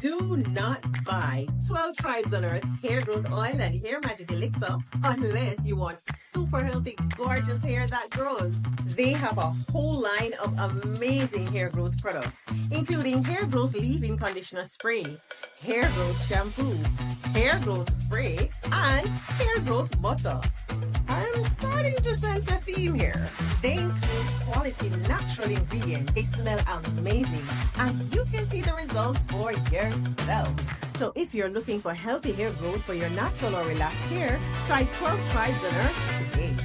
Do not buy 12 Tribes on Earth hair growth oil and hair magic elixir unless you want super healthy, gorgeous hair that grows. They have a whole line of amazing hair growth products, including hair growth leave-in conditioner spray, hair growth shampoo, hair growth spray, and hair growth butter. I'm starting to sense a theme here. They include quality natural ingredients. They smell amazing, and you can see the results for yourself. So if you're looking for healthy hair growth for your natural or relaxed hair, try 12 Tribes on Earth today.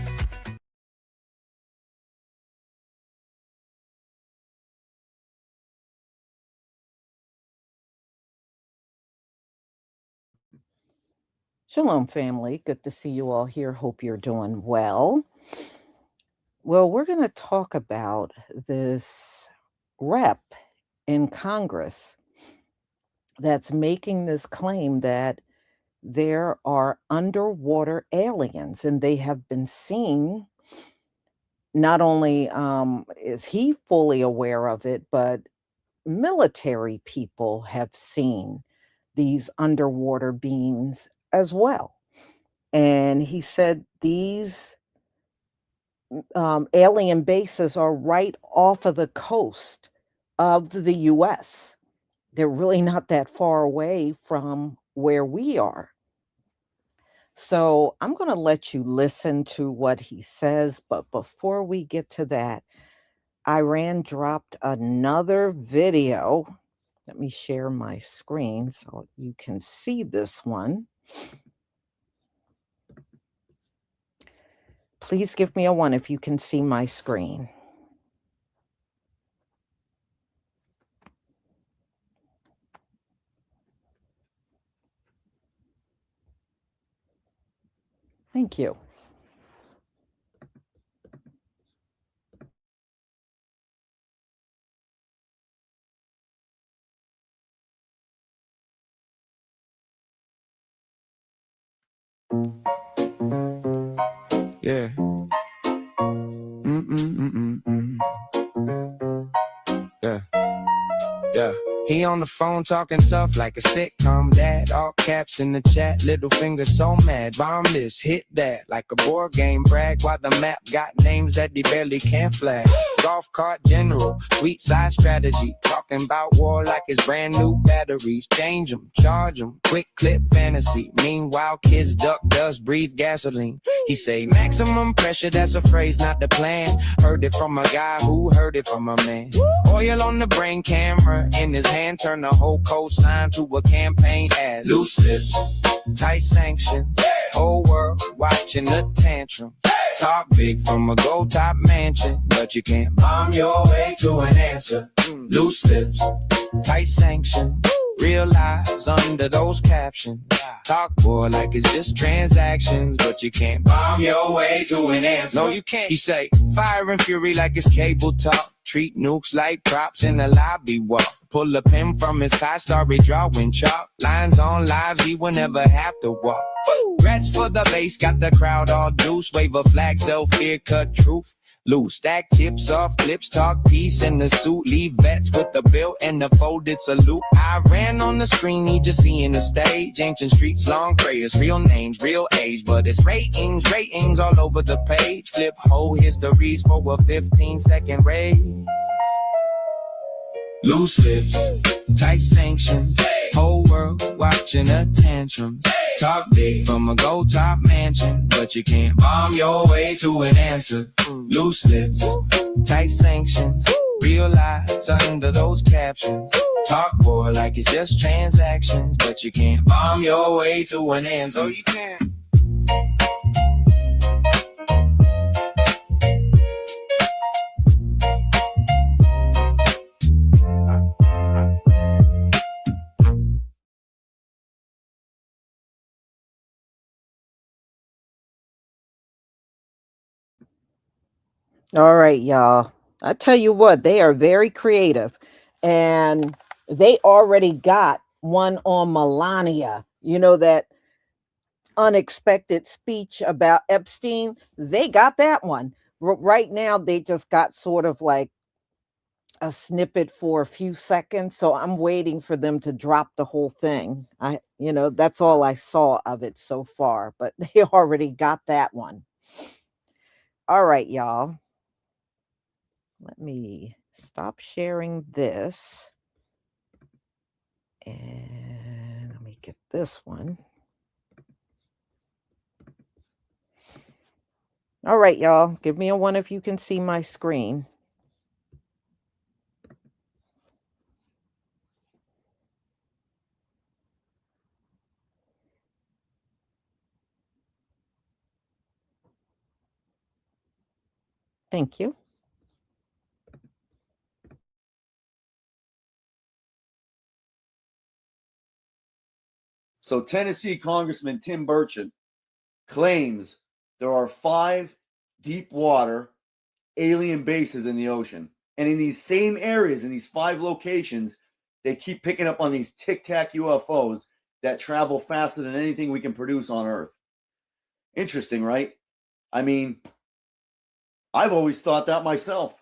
Shalom, family. Good to see you all here. Hope you're doing well. Well, we're going to talk about this rep in Congress that's making this claim that there are underwater aliens, and they have been seen. Not only is he fully aware of it, but military people have seen these underwater beings as well. And he said these alien bases are right off of the coast of the US. They're really not that far away from where we are. So I'm going to let you listen to what he says. But before we get to that, Iran dropped another video. Let me share my screen so you can see this one. Please give me a 1 if you can see my screen. Thank you. Yeah. Yeah. Yeah. He on the phone talking tough like a sitcom dad. All caps in the chat, little finger so mad. Bomb this, hit that, like a board game brag. While the map got names that he barely can flag. Golf cart general, sweet side strategy. Talking about war like it's brand new batteries. Change them, charge them, quick clip fantasy. Meanwhile kids duck dust, breathe gasoline. He say maximum pressure, that's a phrase, not the plan. Heard it from a guy who heard it from a man. Oil on the brain, camera in his hand, turn the whole coastline to a campaign ad. Loose lips, tight sanctions, whole world watching the tantrum. Talk big from a gold top mansion, but you can't bomb your way to an answer. Loose lips, tight sanctions, real lives under those captions. Talk boy like it's just transactions, but you can't bomb your way to an answer. No, you can't. He say fire and fury like it's cable talk. Treat nukes like props in the lobby walk. Pull a pin from his tie, starry drawing chalk. Lines on lives he will never have to walk. Rats for the base, got the crowd all deuce. Wave a flag, self-fear, cut truth loose. Stack chips off clips, talk peace in the suit. Leave vets with the bill and the folded salute. I ran on the screen, he just seeing the stage. Ancient streets, long prayers, real names, real age. But it's ratings all over the page. Flip whole histories for a 15-second raid. Loose lips, tight sanctions, whole world watching a tantrum. Talk big from a gold top mansion, but you can't bomb your way to an answer. Loose lips, tight sanctions, real lives under those captions. Talk boy like it's just transactions, but you can't bomb your way to an answer. No, you can't. All right, y'all. I tell you what, they are very creative. And they already got one on Melania. You know, that unexpected speech about Epstein. They got that one. Right now, they just got sort of like a snippet for a few seconds, so I'm waiting for them to drop the whole thing. That's all I saw of it so far, but they already got that one. All right, y'all. Let me stop sharing this. And let me get this one. All right, y'all. Give me a one if you can see my screen. Thank you. So Tennessee Congressman Tim Burchett claims there are 5 deep water alien bases in the ocean. And in these same areas, in these 5 locations, they keep picking up on these tic-tac UFOs that travel faster than anything we can produce on Earth. Interesting, right? I mean, I've always thought that myself.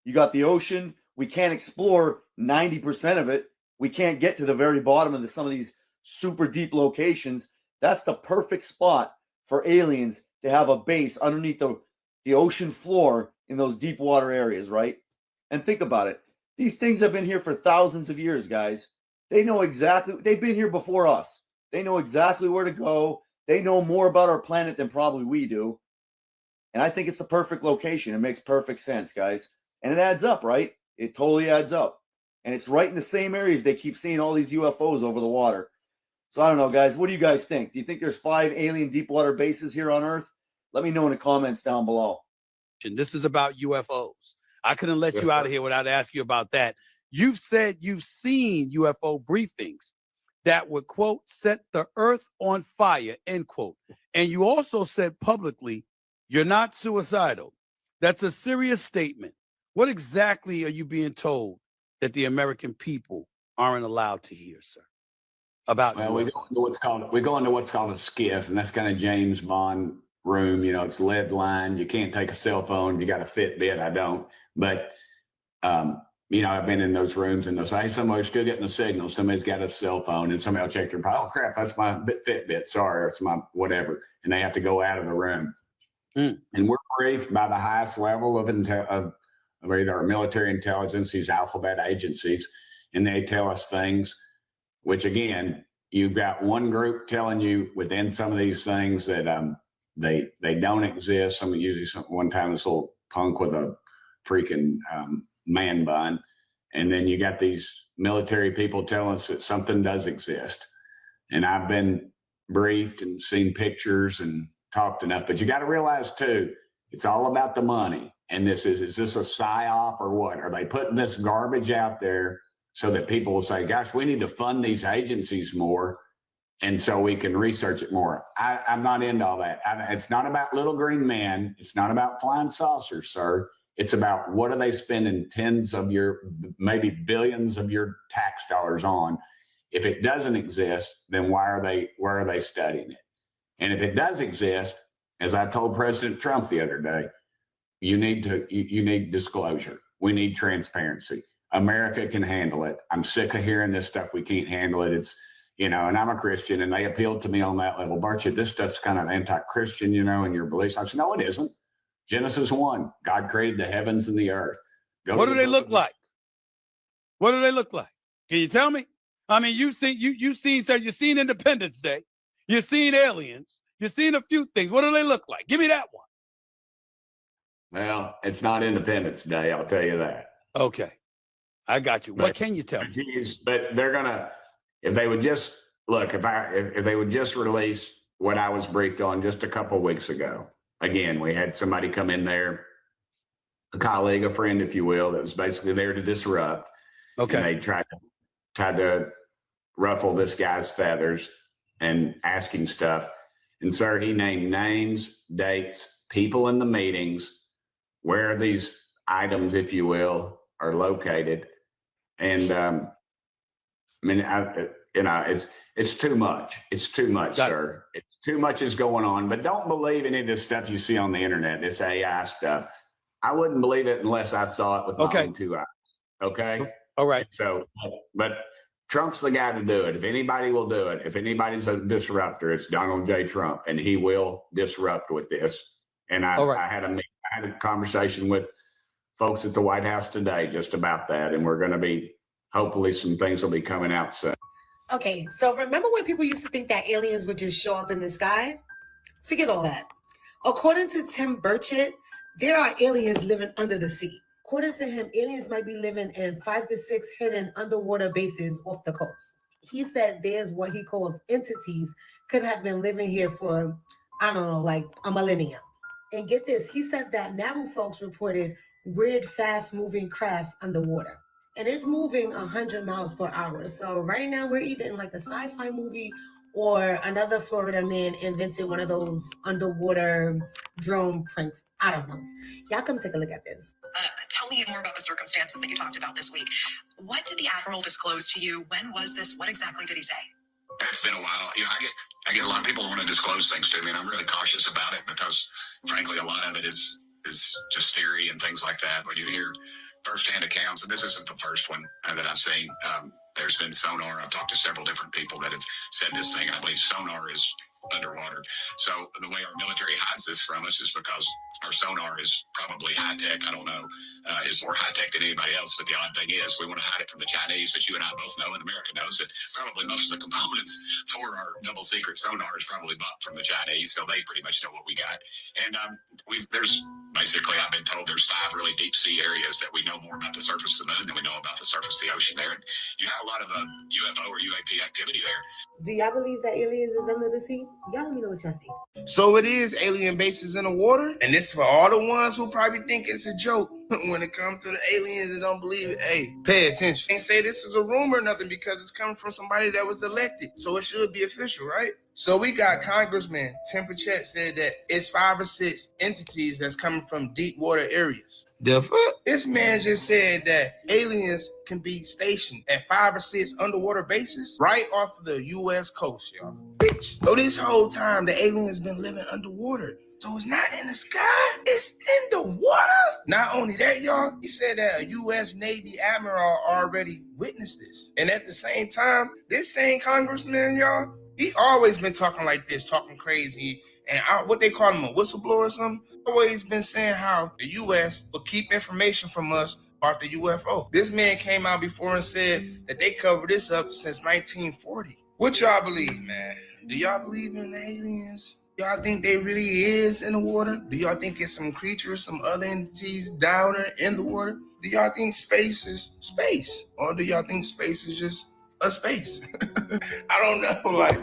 You got the ocean. We can't explore 90% of it. We can't get to the very bottom of some of these super deep locations. That's the perfect spot for aliens to have a base underneath the ocean floor in those deep water areas, right? And think about it. These things have been here for thousands of years, guys. They know exactly, they've been here before us. They know exactly where to go. They know more about our planet than probably we do. And I think it's the perfect location. It makes perfect sense, guys. And it adds up, right? It totally adds up. And it's right in the same areas they keep seeing all these UFOs over the water. So I don't know, guys. What do you guys think? Do you think there's 5 alien deep water bases here on Earth? Let me know in the comments down below. This is about UFOs. I couldn't let you out of here without asking you about that. You've said you've seen UFO briefings that would, quote, set the earth on fire, end quote. And you also said publicly, you're not suicidal. That's a serious statement. What exactly are you being told that the American people aren't allowed to hear, sir? About well, we go into what's called a skiff, and that's kind of James Bond room. You know, it's lead line. You can't take a cell phone. You got a Fitbit. I don't, but you know, I've been in those rooms and they'll say, hey, somebody's still getting a signal. Somebody's got a cell phone, and somebody will check their, oh crap, that's my Fitbit. Sorry, it's my whatever, and they have to go out of the room. And we're briefed by the highest level of either our military intelligence, these alphabet agencies, and they tell us things. Which again, you've got one group telling you within some of these things that they don't exist. One time this little punk with a freaking man bun, and then you got these military people telling us that something does exist. And I've been briefed and seen pictures and talked enough, but you got to realize too, it's all about the money. And is this a psyop or what? Are they putting this garbage out there so that people will say, gosh, we need to fund these agencies more, and so we can research it more? I'm not into all that. It's not about little green men. It's not about flying saucers, sir. It's about what are they spending tens of maybe billions of your tax dollars on? If it doesn't exist, then where are they studying it? And if it does exist, as I told President Trump the other day, you need disclosure. We need transparency. America can handle it. I'm sick of hearing this stuff. We can't handle it. It's, you know, and I'm a Christian, and they appealed to me on that level. Burchett, this stuff's kind of anti-Christian, you know, in your beliefs. I said, no, it isn't. Genesis 1, God created the heavens and the earth. What do they look like? What do they look like? Can you tell me? I mean, you've seen Independence Day. You've seen aliens. You've seen a few things. What do they look like? Give me that one. Well, it's not Independence Day, I'll tell you that. Okay. I got you. What can you tell me? But they're gonna, if they would just look, if they would just release what I was briefed on just a couple of weeks ago. Again, we had somebody come in there, a colleague, a friend, if you will, that was basically there to disrupt. Okay. And they tried to ruffle this guy's feathers and ask him stuff. And sir, he named names, dates, people in the meetings, where these items, if you will, are located. And I mean, it's too much. It's too much, sir. It's too much is going on. But don't believe any of this stuff you see on the internet, this AI stuff. I wouldn't believe it unless I saw it with my own 2 eyes. Okay. All right. So, but Trump's the guy to do it. If anybody will do it, if anybody's a disruptor, it's Donald J. Trump, and he will disrupt with this. And I had a conversation with folks at the White House today just about that, and we're going to be, hopefully some things will be coming out soon. Okay, so remember when people used to think that aliens would just show up in the sky? Forget all that. According to Tim Burchett, there are aliens living under the sea. According to him, aliens might be living in 5 to 6 hidden underwater bases off the coast. He said there's what he calls entities could have been living here for, I don't know, like a millennium. And get this, he said that naval folks reported weird, fast-moving crafts underwater. And it's moving 100 miles per hour. So right now we're either in like a sci-fi movie or another Florida man invented one of those underwater drone pranks. I don't know. Y'all come take a look at this. Tell me more about the circumstances that you talked about this week. What did the Admiral disclose to you? When was this? What exactly did he say? It's been a while. I get a lot of people who want to disclose things to me, and I'm really cautious about it because, frankly, a lot of it is just theory and things like that. When you hear firsthand accounts, and this isn't the first one that I've seen. There's been sonar. I've talked to several different people that have said this thing, and I believe sonar is underwater. So the way our military hides this from us is because our sonar is probably high tech. I don't know, is more high tech than anybody else. But the odd thing is, we want to hide it from the Chinese. But you and I both know, and America knows, that probably most of the components for our double secret sonar is probably bought from the Chinese. So they pretty much know what we got. And there's basically, I've been told there's 5 really deep sea areas that we know more about the surface of the moon than we know about the surface of the ocean there. And you have a lot of UFO or UAP activity there. Do y'all believe that aliens is under the sea? Y'all let me know what y'all think. So it is alien bases in the water, and this for all the ones who probably think it's a joke when it comes to the aliens and don't believe it. Hey, pay attention. Ain't say this is a rumor or nothing because it's coming from somebody that was elected, so it should be official, right? So we got Congressman Tim Burchett said that it's 5 or 6 entities that's coming from deep water areas. The fuck? This man just said that aliens can be stationed at 5 or 6 underwater bases right off of the U.S. coast, y'all. Bitch. So this whole time, the aliens been living underwater. So it's not in the sky, it's in the water. Not only that, y'all, he said that a U.S. Navy admiral already witnessed this. And at the same time, this same congressman, y'all, he always been talking like this, talking crazy. And what they call him, a whistleblower or something? Always been saying how the U.S. will keep information from us about the UFO. This man came out before and said that they covered this up since 1940. What y'all believe, man? Do y'all believe in the aliens? Y'all think they really is in the water? Do y'all think it's some creatures, some other entities down there in the water? Do y'all think space is space? Or do y'all think space is just a space? I don't know. Like,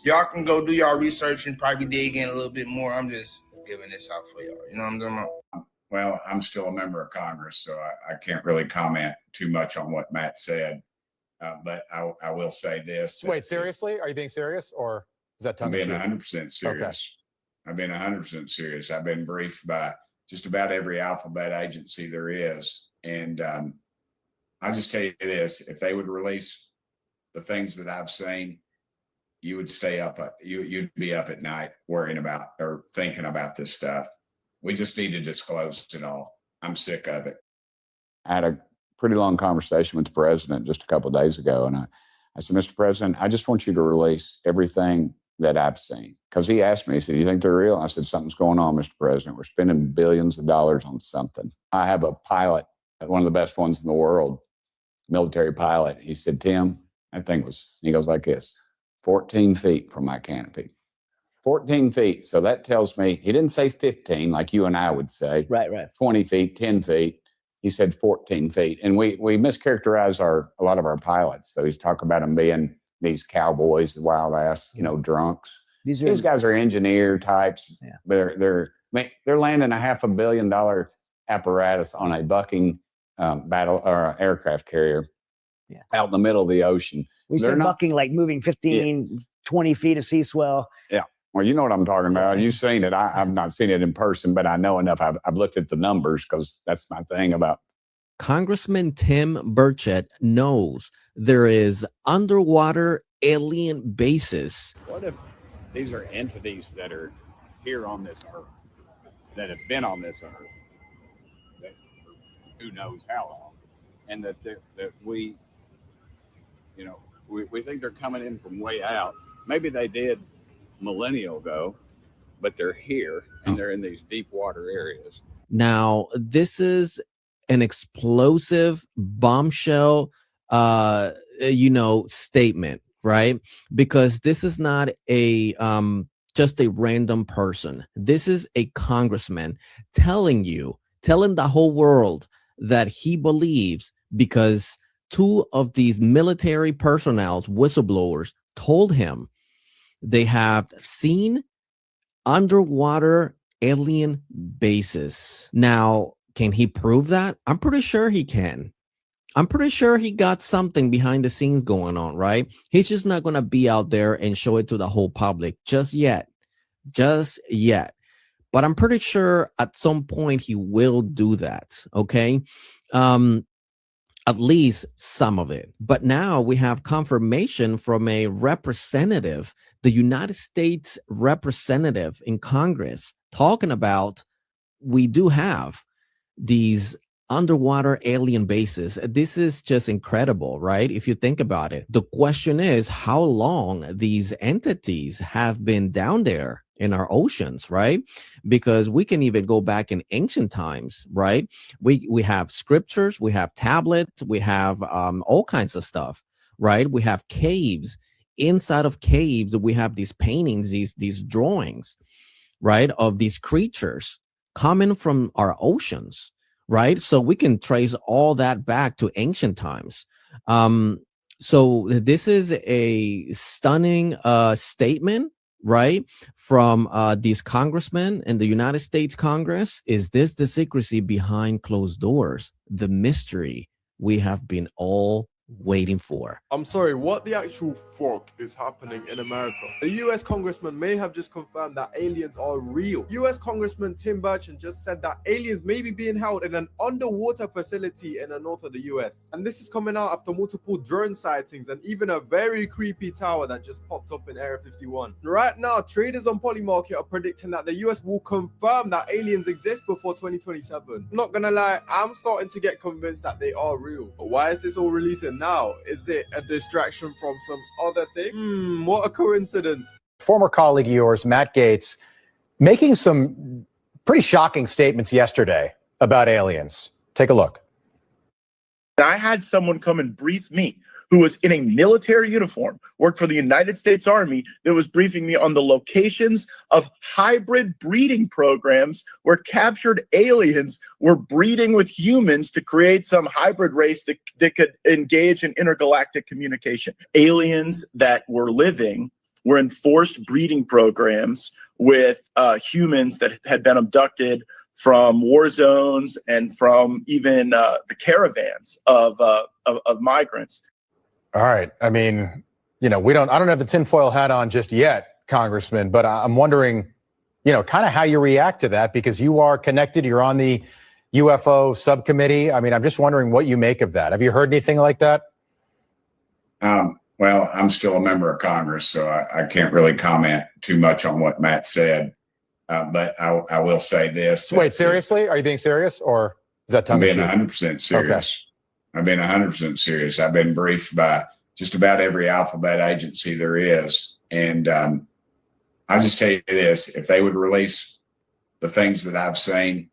y'all can go do y'all research and probably dig in a little bit more. I'm just giving this out for y'all. You know what I'm talking about? Well, I'm still a member of Congress, so I can't really comment too much on what Matt said. But I will say this. Wait, seriously? Are you being serious, or is that tongue in cheek? I'm being 100% serious. Okay. I've been 100% serious. I've been briefed by just about every alphabet agency there is. And I'll just tell you this, if they would release the things that I've seen, you would stay up, you'd be up at night worrying about or thinking about this stuff. We just need to disclose it all. I'm sick of it. I had a pretty long conversation with the president just a couple of days ago. And I said, Mr. President, I just want you to release everything that I've seen. Because he asked me, he said, you think they're real? I said, something's going on, Mr. President. We're spending billions of dollars on something. I have a pilot, one of the best ones in the world, military pilot. He said, Tim, that thing was, he goes like this, 14 feet from my canopy. 14 feet. So that tells me, he didn't say 15 like you and I would say. Right. 20 feet, 10 feet. He said 14 feet. And we mischaracterize a lot of our pilots. So he's talking about them being these cowboys, wild ass, drunks. These guys are engineer types. Yeah. They're landing a $500 million apparatus on a bucking battle or aircraft carrier out in the middle of the ocean. We said bucking, like moving 15, 20 feet of sea swell. Yeah. Well, you know what I'm talking about. You've seen it. I've not seen it in person, but I know enough. I've looked at the numbers because that's my thing about. Congressman Tim Burchett knows there is underwater alien bases. What if these are entities that are here on this earth, that have been on this earth, who knows how long, and that we, we think they're coming in from way out. Maybe they did millennial ago, but they're here and they're in these deep water areas. Now, this is an explosive bombshell, statement, right? Because this is not a just a random person. This is a congressman telling the whole world that he believes, because two of these military personnel, whistleblowers, told him they have seen underwater alien bases. Now, can he prove that? I'm pretty sure he can. I'm pretty sure he got something behind the scenes going on, right? He's just not going to be out there and show it to the whole public just yet. But I'm pretty sure at some point he will do that, okay? At least some of it. But now we have confirmation from a representative, the United States representative in Congress, talking about we do have these underwater alien bases. This is just incredible, right? If you think about it. The question is how long these entities have been down there in our oceans, right? Because we can even go back in ancient times, right? We have scriptures, we have tablets, we have all kinds of stuff, right? We have caves. Inside of caves, we have these paintings, these drawings, right, of these creatures coming from our oceans, right? So we can trace all that back to ancient times. So this is a stunning statement, right, from these congressmen in the United States Congress. Is this the secrecy behind closed doors? The mystery we have been all waiting for. I'm sorry, what the actual fuck is happening in America? The US congressman may have just confirmed that aliens are real. US Congressman Tim Burchett just said that aliens may be being held in an underwater facility in the north of the US. And this is coming out after multiple drone sightings and even a very creepy tower that just popped up in Area 51. Right now, traders on Polymarket are predicting that the US will confirm that aliens exist before 2027. I'm not gonna lie, I'm starting to get convinced that they are real. But why is this all releasing now? Is it a distraction from some other thing? What a coincidence. Former colleague of yours, Matt Gaetz, making some pretty shocking statements yesterday about aliens. Take a look. I had someone come and brief me who was in a military uniform, worked for the United States Army, that was briefing me on the locations of hybrid breeding programs where captured aliens were breeding with humans to create some hybrid race that could engage in intergalactic communication. Aliens that were living were in forced breeding programs with humans that had been abducted from war zones and from even the caravans of migrants. All right. I mean, I don't have the tinfoil hat on just yet, Congressman, but I'm wondering, kind of how you react to that, because you are connected. You're on the UFO subcommittee. I mean, I'm just wondering what you make of that. Have you heard anything like that? Well, I'm still a member of Congress, so I can't really comment too much on what Matt said. But I will say this. Wait, seriously? Are you being serious, or is that tongue-in-cheek? I'm being 100% serious. Okay. I've been 100% serious. I've been briefed by just about every alphabet agency there is. And I'll just tell you this, if they would release the things that I've seen,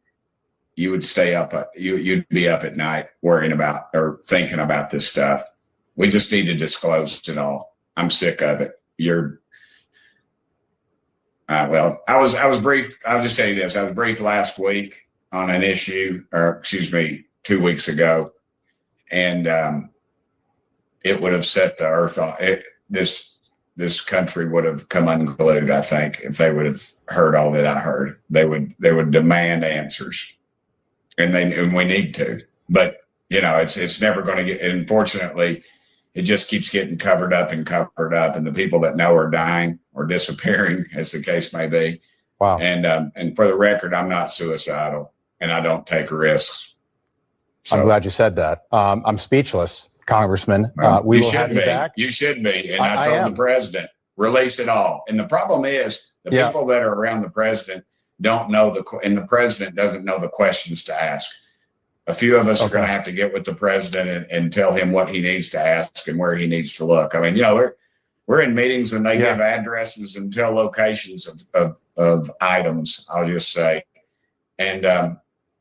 you would stay up, you'd be up at night worrying about or thinking about this stuff. We just need to disclose it all. I'm sick of it. Well, I was briefed. I'll just tell you this. I was briefed last week on an issue, or excuse me, 2 weeks ago. And it would have set the earth on it. This country would have come unglued, I think, if they would have heard all that I heard. They would demand answers, and we need to. But it's never going to get. Unfortunately, it just keeps getting covered up, and the people that know are dying or disappearing, as the case may be. Wow. And for the record, I'm not suicidal, and I don't take risks. So, I'm glad you said that. I'm speechless, Congressman. We will have you back. You should be. And I told the president, release it all. And the problem is the people that are around the president don't know and the president doesn't know the questions to ask. A few of us are going to have to get with the president and tell him what he needs to ask and where he needs to look. I mean, we're in meetings and they give addresses and tell locations of items, I'll just say. And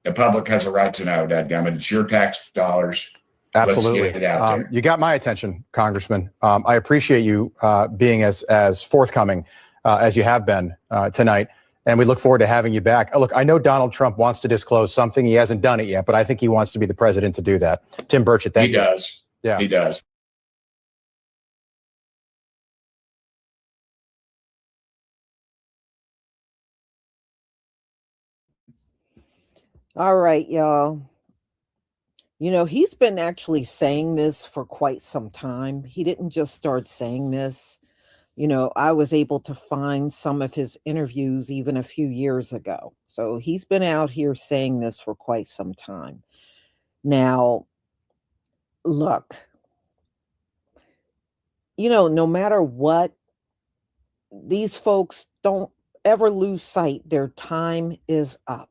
the public has a right to know, dadgummit. It's your tax dollars. Absolutely. Let's get it out there. You got my attention, Congressman. I appreciate you being as forthcoming as you have been tonight. And we look forward to having you back. Look, I know Donald Trump wants to disclose something. He hasn't done it yet, but I think he wants to be the president to do that. Tim Burchett, thank you. He does. Yeah. He does. All right, y'all. You know, he's been actually saying this for quite some time. He didn't just start saying this. You know, I was able to find some of his interviews even a few years ago. So he's been out here saying this for quite some time. Now, look, you know, no matter what, these folks don't ever lose sight. Their time is up.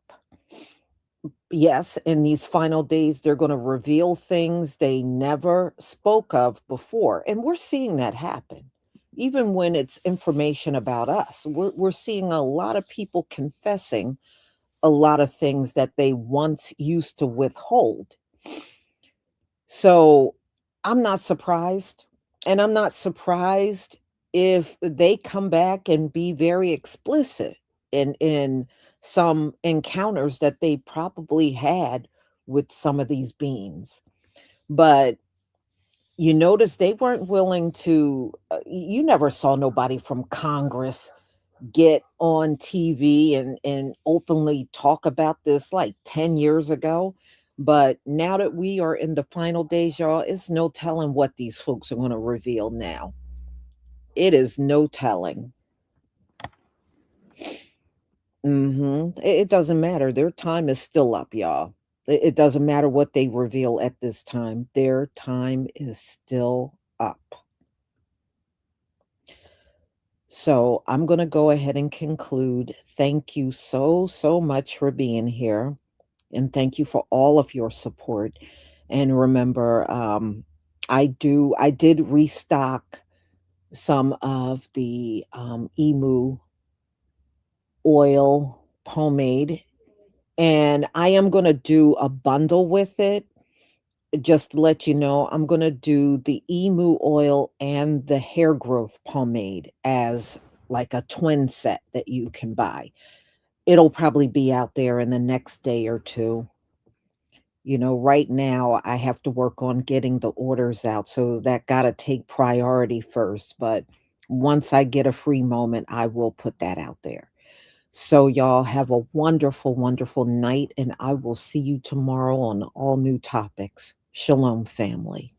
Yes, in these final days, they're going to reveal things they never spoke of before. And we're seeing that happen. Even when it's information about us, we're seeing a lot of people confessing a lot of things that they once used to withhold. So I'm not surprised. And I'm not surprised if they come back and be very explicit in some encounters that they probably had with some of these beings. But you notice they weren't willing to, you never saw nobody from Congress get on TV and openly talk about this like 10 years ago. But now that we are in the final days, y'all, it's no telling what these folks are going to reveal now. It is no telling. It doesn't matter. Their time is still up, y'all. It doesn't matter what they reveal at this time. Their time is still up. So I'm going to go ahead and conclude. Thank you so much for being here. And thank you for all of your support. And remember, I did restock some of the emu oil pomade, and I am going to do a bundle with it. Just to let you know, I'm going to do the emu oil and the hair growth pomade as like a twin set that you can buy. It'll probably be out there in the next day or two. You know, right now I have to work on getting the orders out, so that got to take priority first. But once I get a free moment, I will put that out there. So y'all have a wonderful, wonderful night, and I will see you tomorrow on all new topics. Shalom, family.